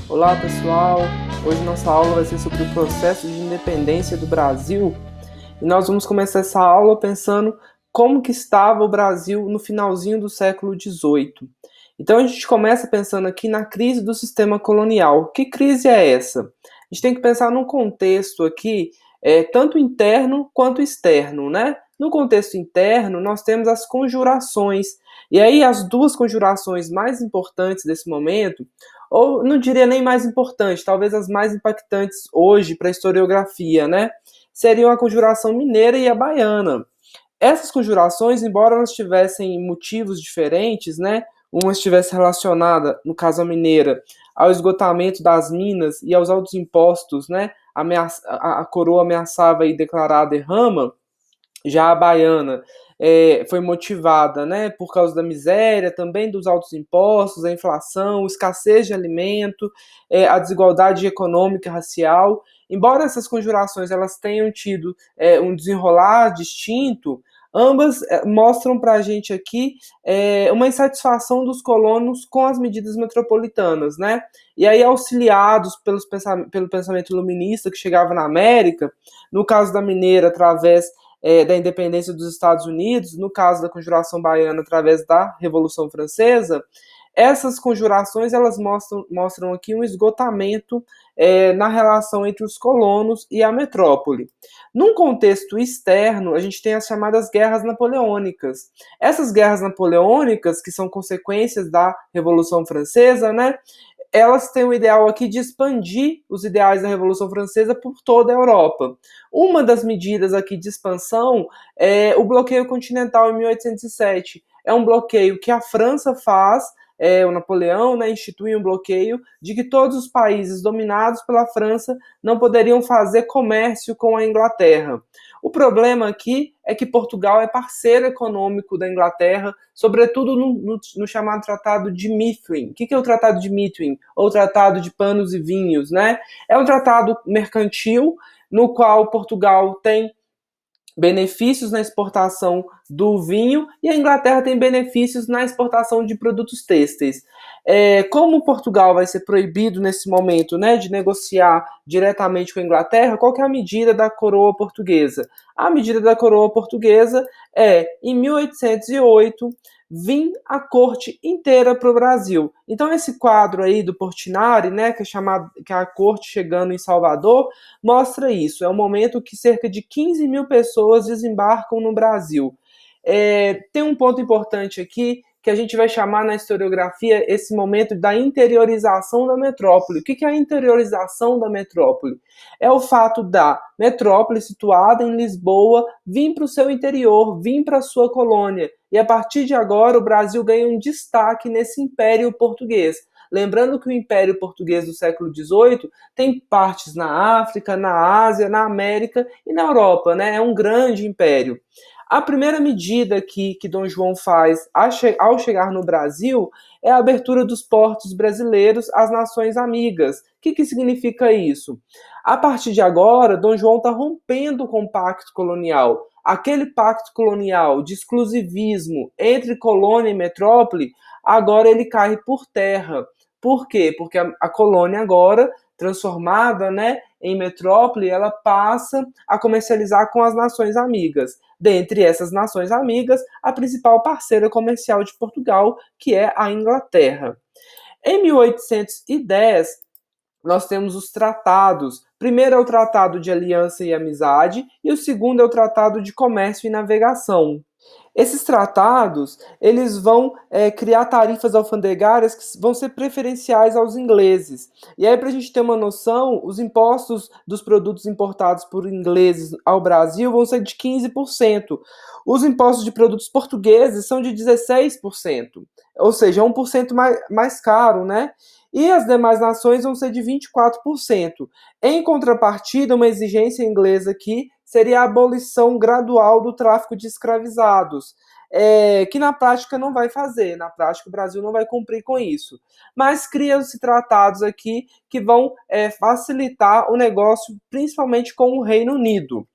Olá pessoal, hoje nossa aula vai ser sobre o processo de independência do Brasil e nós vamos começar essa aula pensando como que estava o Brasil no finalzinho do século XVIII. Então a gente começa pensando aqui na crise do sistema colonial. Que crise é essa? A gente tem que pensar num contexto aqui, tanto interno quanto externo, né? No contexto interno, nós temos as conjurações, e aí as duas conjurações mais importantes desse momento, ou não diria nem mais importante, talvez as mais impactantes hoje para a historiografia, né? Seriam a conjuração mineira e a baiana. Essas conjurações, embora elas tivessem motivos diferentes, né? Uma estivesse relacionada, no caso a mineira, ao esgotamento das minas e aos altos impostos, né? A coroa ameaçava e declarar a derrama. Já a baiana foi motivada, né, por causa da miséria, também dos altos impostos, a inflação, escassez de alimento, a desigualdade econômica e racial. Embora essas conjurações elas tenham tido um desenrolar distinto, ambas mostram para a gente aqui uma insatisfação dos colonos com as medidas metropolitanas, né? E aí, auxiliados pelo pensamento iluminista que chegava na América, no caso da mineira, através da independência dos Estados Unidos, no caso da Conjuração Baiana, através da Revolução Francesa, essas conjurações elas mostram aqui um esgotamento na relação entre os colonos e a metrópole. Num contexto externo, a gente tem as chamadas guerras napoleônicas. Essas guerras napoleônicas, que são consequências da Revolução Francesa, né, elas têm o ideal aqui de expandir os ideais da Revolução Francesa por toda a Europa. Uma das medidas aqui de expansão é o bloqueio continental em 1807. É um bloqueio que a França faz, o Napoleão, né, institui um bloqueio de que todos os países dominados pela França não poderiam fazer comércio com a Inglaterra. O problema aqui é que Portugal é parceiro econômico da Inglaterra, sobretudo no chamado Tratado de Methuen. O que é o Tratado de Methuen? Ou Tratado de Panos e Vinhos, né? É um tratado mercantil no qual Portugal tem benefícios na exportação do vinho e a Inglaterra tem benefícios na exportação de produtos têxteis. Como Portugal vai ser proibido nesse momento, né, de negociar diretamente com a Inglaterra, qual que é a medida da coroa portuguesa? A medida da coroa portuguesa em 1808, vir a corte inteira para o Brasil. Então esse quadro aí do Portinari, né, que é a corte chegando em Salvador, mostra isso. É um momento que cerca de 15 mil pessoas desembarcam no Brasil. Tem um ponto importante aqui que a gente vai chamar na historiografia esse momento da interiorização da metrópole. O que é a interiorização da metrópole? É o fato da metrópole situada em Lisboa vir para o seu interior, vir para a sua colônia. E a partir de agora o Brasil ganha um destaque nesse império português. Lembrando que o Império Português do século XVIII tem partes na África, na Ásia, na América e na Europa, né? É um grande império. A primeira medida que Dom João faz ao chegar no Brasil é a abertura dos portos brasileiros às nações amigas. O que significa isso? A partir de agora, Dom João está rompendo com o pacto colonial. Aquele pacto colonial de exclusivismo entre colônia e metrópole, agora ele cai por terra. Por quê? Porque a colônia agora, transformada, né, em metrópole, ela passa a comercializar com as nações amigas. Dentre essas nações amigas, a principal parceira comercial de Portugal, que é a Inglaterra. Em 1810, nós temos os tratados. Primeiro é o Tratado de Aliança e Amizade e o segundo é o Tratado de Comércio e Navegação. Esses tratados, eles vão criar tarifas alfandegárias que vão ser preferenciais aos ingleses. E aí, para a gente ter uma noção, os impostos dos produtos importados por ingleses ao Brasil vão ser de 15%. Os impostos de produtos portugueses são de 16%. Ou seja, 1% mais caro, né? E as demais nações vão ser de 24%. Em contrapartida, uma exigência inglesa aqui seria a abolição gradual do tráfico de escravizados, que na prática não vai fazer, na prática o Brasil não vai cumprir com isso. Mas criam-se tratados aqui que vão facilitar o negócio, principalmente com o Reino Unido.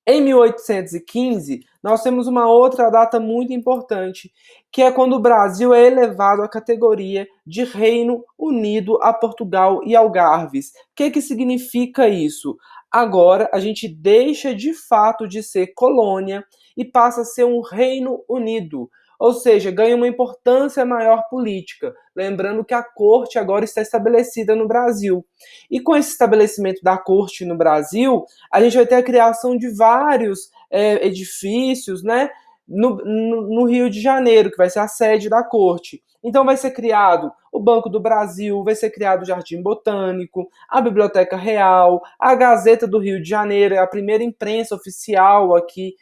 Em 1815, nós temos uma outra data muito importante, que é quando o Brasil é elevado à categoria de Reino Unido a Portugal e Algarves. O que significa isso? Agora a gente deixa de fato de ser colônia e passa a ser um Reino Unido, ou seja, ganha uma importância maior política. Lembrando que a corte agora está estabelecida no Brasil. E com esse estabelecimento da corte no Brasil, a gente vai ter a criação de vários edifícios, né, no Rio de Janeiro, que vai ser a sede da corte. Então vai ser criado o Banco do Brasil, vai ser criado o Jardim Botânico, a Biblioteca Real, a Gazeta do Rio de Janeiro, é a primeira imprensa oficial aqui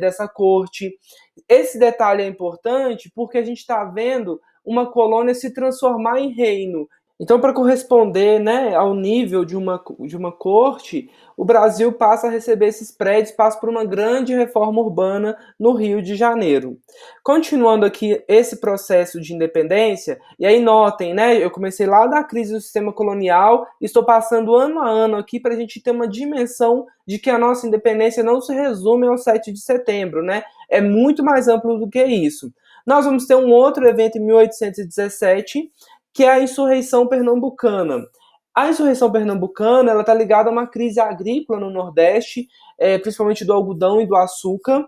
dessa corte. Esse detalhe é importante porque a gente está vendo uma colônia se transformar em reino. Então, para corresponder, né, ao nível de uma corte, o Brasil passa a receber esses prédios, passa por uma grande reforma urbana no Rio de Janeiro. Continuando aqui esse processo de independência, e aí notem, né, eu comecei lá da crise do sistema colonial, estou passando ano a ano aqui para a gente ter uma dimensão de que a nossa independência não se resume ao 7 de setembro, né, é muito mais amplo do que isso. Nós vamos ter um outro evento em 1817, que é a insurreição pernambucana. A insurreição pernambucana ela está ligada a uma crise agrícola no Nordeste, principalmente do algodão e do açúcar.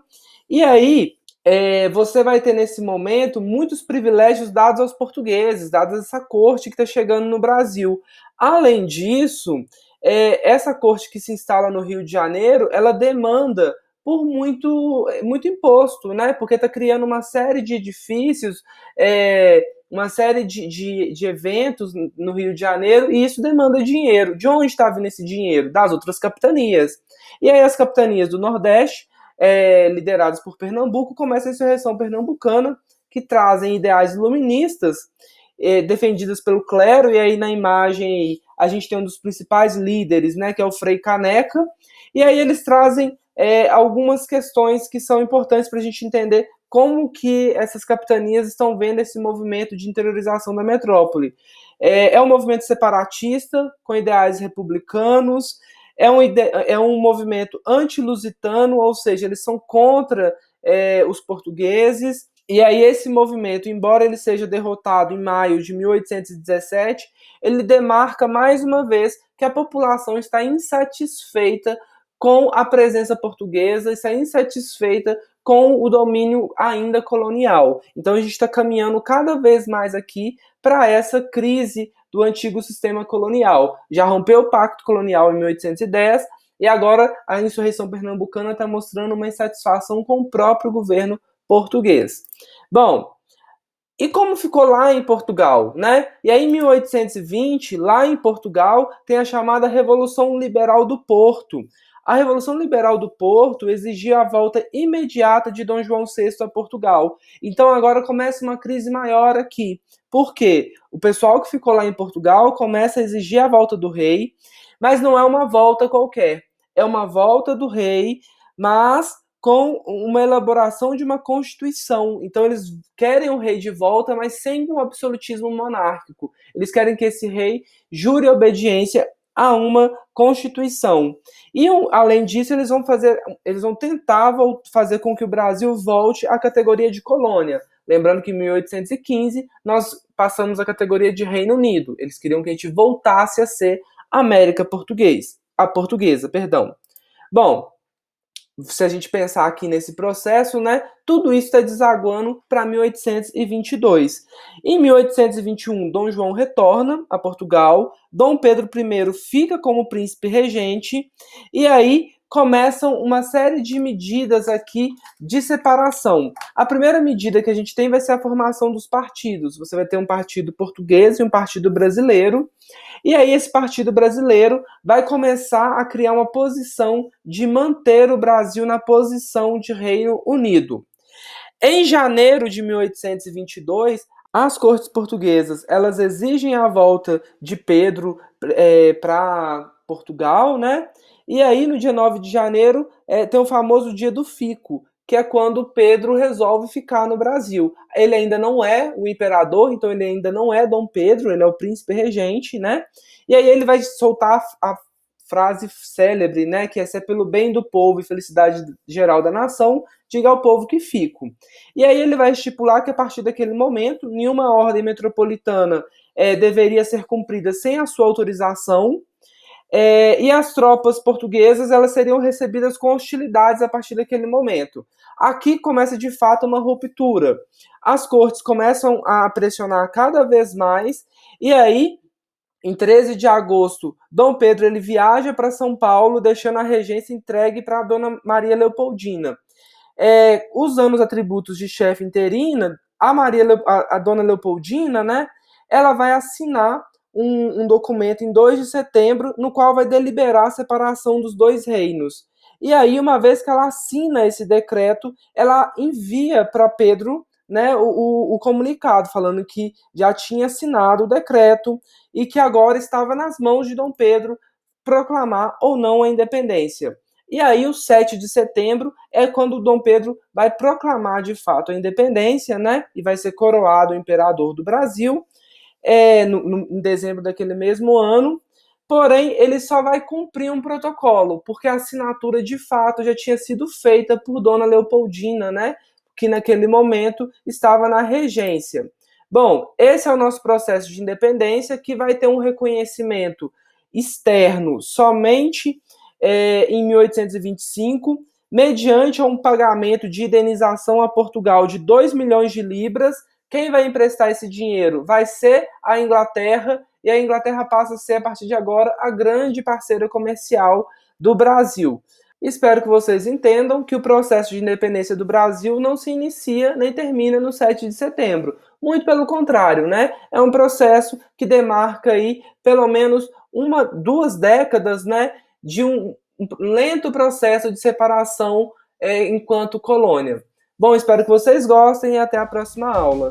E aí você vai ter nesse momento muitos privilégios dados aos portugueses, dados a essa corte que está chegando no Brasil. Além disso, essa corte que se instala no Rio de Janeiro, ela demanda por muito imposto, né? Porque está criando uma série de edifícios, uma série de eventos no Rio de Janeiro, e isso demanda dinheiro. De onde está vindo esse dinheiro? Das outras capitanias. E aí as capitanias do Nordeste, lideradas por Pernambuco, começam a insurreição pernambucana, que trazem ideais iluministas, defendidas pelo clero, e aí na imagem a gente tem um dos principais líderes, né, que é o Frei Caneca, e aí eles trazem algumas questões que são importantes para a gente entender como que essas capitanias estão vendo esse movimento de interiorização da metrópole. É um movimento separatista, com ideais republicanos, é um movimento anti-lusitano, ou seja, eles são contra os portugueses, e aí esse movimento, embora ele seja derrotado em maio de 1817, ele demarca mais uma vez que a população está insatisfeita com a presença portuguesa, está insatisfeita com o domínio ainda colonial. Então a gente está caminhando cada vez mais aqui para essa crise do antigo sistema colonial. Já rompeu o pacto colonial em 1810 e agora a insurreição pernambucana está mostrando uma insatisfação com o próprio governo português. Bom, e como ficou lá em Portugal, né? E aí, em 1820, lá em Portugal, tem a chamada Revolução Liberal do Porto. A Revolução Liberal do Porto exigia a volta imediata de Dom João VI a Portugal. Então agora começa uma crise maior aqui. Por quê? O pessoal que ficou lá em Portugal começa a exigir a volta do rei, mas não é uma volta qualquer. É uma volta do rei, mas com uma elaboração de uma constituição. Então eles querem o rei de volta, mas sem um absolutismo monárquico. Eles querem que esse rei jure obediência a uma constituição. E além disso, eles vão tentar fazer com que o Brasil volte à categoria de colônia. Lembrando que em 1815 nós passamos à categoria de Reino Unido. Eles queriam que a gente voltasse a ser América portuguesa, perdão. Bom, se a gente pensar aqui nesse processo, né, tudo isso está desaguando para 1822. Em 1821, Dom João retorna a Portugal, Dom Pedro I fica como príncipe regente, e aí começam uma série de medidas aqui de separação. A primeira medida que a gente tem vai ser a formação dos partidos. Você vai ter um partido português e um partido brasileiro, e aí esse partido brasileiro vai começar a criar uma posição de manter o Brasil na posição de Reino Unido. Em janeiro de 1822, as cortes portuguesas elas exigem a volta de Pedro para Portugal, né? E aí no dia 9 de janeiro tem o famoso dia do fico, que é quando Pedro resolve ficar no Brasil. Ele ainda não é o imperador, então ele ainda não é Dom Pedro, ele é o príncipe regente, né? E aí ele vai soltar a frase célebre, né, que é: se é pelo bem do povo e felicidade geral da nação, diga ao povo que fico. E aí ele vai estipular que a partir daquele momento, nenhuma ordem metropolitana deveria ser cumprida sem a sua autorização, e as tropas portuguesas elas seriam recebidas com hostilidades a partir daquele momento. Aqui começa de fato uma ruptura. As cortes começam a pressionar cada vez mais, e aí, em 13 de agosto, Dom Pedro ele viaja para São Paulo, deixando a regência entregue para a Dona Maria Leopoldina. Usando os atributos de chefe interina, a Dona Leopoldina, né, ela vai assinar um documento em 2 de setembro, no qual vai deliberar a separação dos dois reinos. E aí, uma vez que ela assina esse decreto, ela envia para Pedro, né, o comunicado, falando que já tinha assinado o decreto e que agora estava nas mãos de Dom Pedro proclamar ou não a independência. E aí, o 7 de setembro é quando Dom Pedro vai proclamar de fato a independência, né, e vai ser coroado o imperador do Brasil, em dezembro daquele mesmo ano. Porém, ele só vai cumprir um protocolo, porque a assinatura de fato já tinha sido feita por Dona Leopoldina, né, que naquele momento estava na regência. Bom, esse é o nosso processo de independência, que vai ter um reconhecimento externo somente em 1825, mediante um pagamento de indenização a Portugal de 2 milhões de libras. Quem vai emprestar esse dinheiro vai ser a Inglaterra, e a Inglaterra passa a ser, a partir de agora, a grande parceira comercial do Brasil. Espero que vocês entendam que o processo de independência do Brasil não se inicia nem termina no 7 de setembro. Muito pelo contrário, né? É um processo que demarca aí pelo menos 2 décadas, né, de um lento processo de separação enquanto colônia. Bom, espero que vocês gostem e até a próxima aula.